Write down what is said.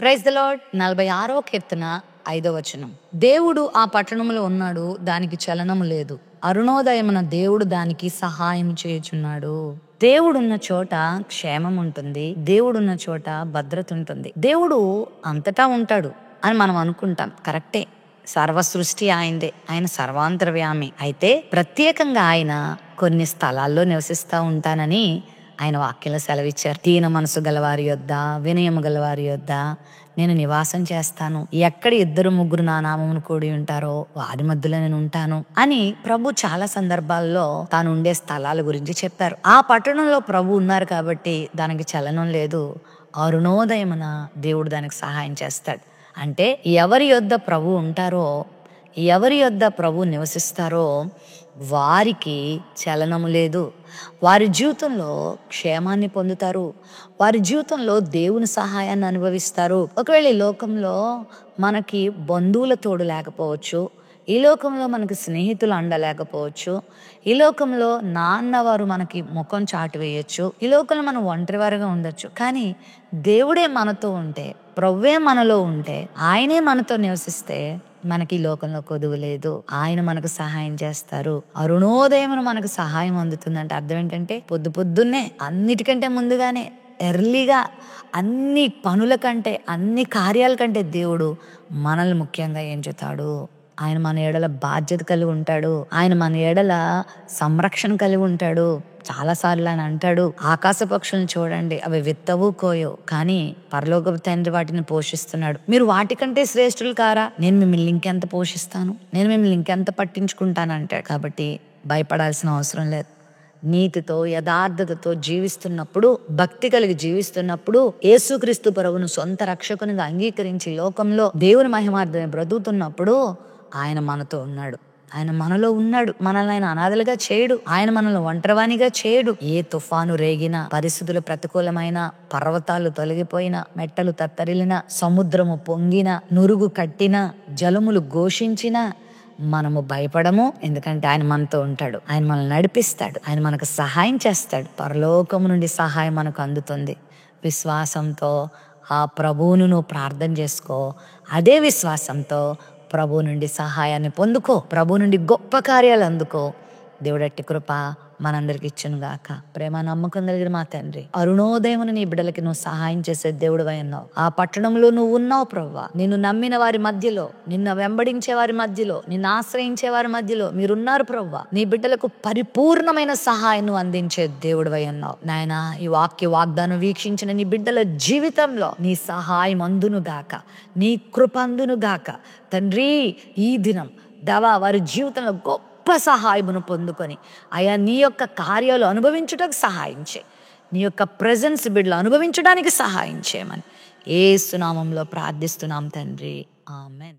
Praise the lord. 46వ కీర్తన 5వ వచనం. దేవుడు ఆ పట్టణంలో ఉన్నాడు, దానికి చలనము లేదు. అరుణోదయమున దేవుడు దానికి సహాయం చేయుచున్నాడు. దేవుడున్న చోట క్షేమం ఉంటుంది, దేవుడున్న చోట భద్రత ఉంటుంది. దేవుడు అంతటా ఉంటాడు అని మనం అనుకుంటాం, కరెక్టే. సర్వ సృష్టి ఆయనదే, ఆయన సర్వాంతర్యామి. అయితే ప్రత్యేకంగా ఆయన కొన్ని స్థలాల్లో నివసిస్తూ ఉంటానని ఆయన వాక్యంలో సెలవిచ్చారు. దీన మనసు గలవారి యొద్ద, వినయము గలవారి యొద్ద నేను నివాసం చేస్తాను. ఎక్కడ 2-3 నా నామమును కూడి ఉంటారో వారి మధ్యలో నేను ఉంటాను అని ప్రభు చాలా సందర్భాల్లో తాను ఉండే స్థలాల గురించి చెప్పారు. ఆ పట్టణంలో ప్రభు ఉన్నారు కాబట్టి దానికి చలనం లేదు. అరుణోదయమున దేవుడు దానికి సహాయం చేస్తాడు. అంటే ఎవరి యొద్ద ప్రభు ఉంటారో, ఎవరి యొద్ద ప్రభు నివసిస్తారో వారికి చలనము లేదు. వారి జీవితంలో క్షేమాన్ని పొందుతారు, వారి జీవితంలో దేవుని సహాయాన్ని అనుభవిస్తారు. ఒకవేళ ఈ లోకంలో మనకి బంధువుల తోడు లేకపోవచ్చు, ఈ లోకంలో మనకి స్నేహితులు అండలేకపోవచ్చు, ఈ లోకంలో నాన్నవారు మనకి ముఖం చాటు వేయచ్చు, ఈ లోకంలో మనం ఒంటరివారుగా ఉండొచ్చు. కానీ దేవుడే మనతో ఉంటే, ప్రభువే మనలో ఉంటే, ఆయనే మనతో నివసిస్తే మనకి ఈ లోకంలో కొదువు లేదు. ఆయన మనకు సహాయం చేస్తారు. అరుణోదయమున మనకు సహాయం అందుతుందంటే అర్థం ఏంటంటే పొద్దున్నే అన్నిటికంటే ముందుగానే ఎర్లీగా అన్ని పనుల కంటే, అన్ని కార్యాల కంటే దేవుడు మనల్ని ముఖ్యంగా ఏం చేస్తాడు? ఆయన మన ఎడల బాధ్యత కలిగి ఉంటాడు, ఆయన మన ఎడల సంరక్షణ కలిగి ఉంటాడు. చాలాసార్లు ఆయన అంటాడు, ఆకాశ పక్షులను చూడండి, అవి విత్తవు కోయవు, కానీ పరలోకపు తండ్రి వాటిని పోషిస్తున్నాడు. మీరు వాటికంటే శ్రేష్ఠులు కారా? నేను మిమ్మల్ని ఇంకెంత పోషిస్తాను, నేను మిమ్మల్ని ఇంకెంత పట్టించుకుంటాను అంటాడు. కాబట్టి భయపడాల్సిన అవసరం లేదు. నీతితో యథార్థతతో జీవిస్తున్నప్పుడు, భక్తి కలిగి జీవిస్తున్నప్పుడు, యేసుక్రీస్తు ప్రభువును సొంత రక్షకునిగా అంగీకరించి లోకంలో దేవుని మహిమార్థమే బ్రతుకుతున్నప్పుడు ఆయన మనతో ఉన్నాడు, ఆయన మనలో ఉన్నాడు. మనల్ని ఆయన అనాథలుగా చేయడు, ఆయన మనల్ని ఒంటరివానిగా చేయడు. ఏ తుఫాను రేగినా, పరిస్థితులు ప్రతికూలమైన, పర్వతాలు తొలగిపోయినా, మెట్టలు తత్తరిలిన, సముద్రము పొంగిన, నురుగు కట్టిన, జలములు ఘోషించిన మనము భయపడము. ఎందుకంటే ఆయన మనతో ఉంటాడు, ఆయన మనల్ని నడిపిస్తాడు, ఆయన మనకు సహాయం చేస్తాడు. పరలోకము నుండి సహాయం మనకు అందుతుంది. విశ్వాసంతో ఆ ప్రభువును నువ్వు ప్రార్థన చేసుకో, అదే విశ్వాసంతో ప్రభు నుండి సహాయాన్ని పొందుకో, ప్రభు నుండి గొప్ప కార్యాలు అందుకో. దేవుడట్టి కృప మనందరికి ఇచ్చును గాక. ప్రేమ నమ్మకం కలిగిన మా తండ్రి, అరుణోదయమున నీ బిడ్డలకి నువ్వు సహాయం చేసే దేవుడివై ఉన్నావు. ఆ పట్టణంలో నువ్వు ఉన్నావు ప్రభువా. నిన్ను నమ్మిన వారి మధ్యలో, నిన్ను వెంబడించే వారి మధ్యలో, నిన్ను ఆశ్రయించే వారి మధ్యలో మీరున్నారు ప్రభువా. నీ బిడ్డలకు పరిపూర్ణమైన సహాయం నువ్వు అందించే దేవుడివై ఉన్నావు నాయనా. ఈ వాగ్దానం వీక్షించిన నీ బిడ్డల జీవితంలో నీ సహాయం అందును గాక, నీ కృప అందును గాక తండ్రి. ఈ దినం దవా వారి జీవితంలో గొప్ప సహాయమును పొందుకొని అయా నీ యొక్క కార్యాలు అనుభవించుటకు సహాయం చేయి, నీ యొక్క ప్రెజెన్స్ బిడ్డలు అనుభవించడానికి సహాయం చేయమని యేసు నామములో ప్రార్థిస్తున్నాం తండ్రి, ఆమెన్.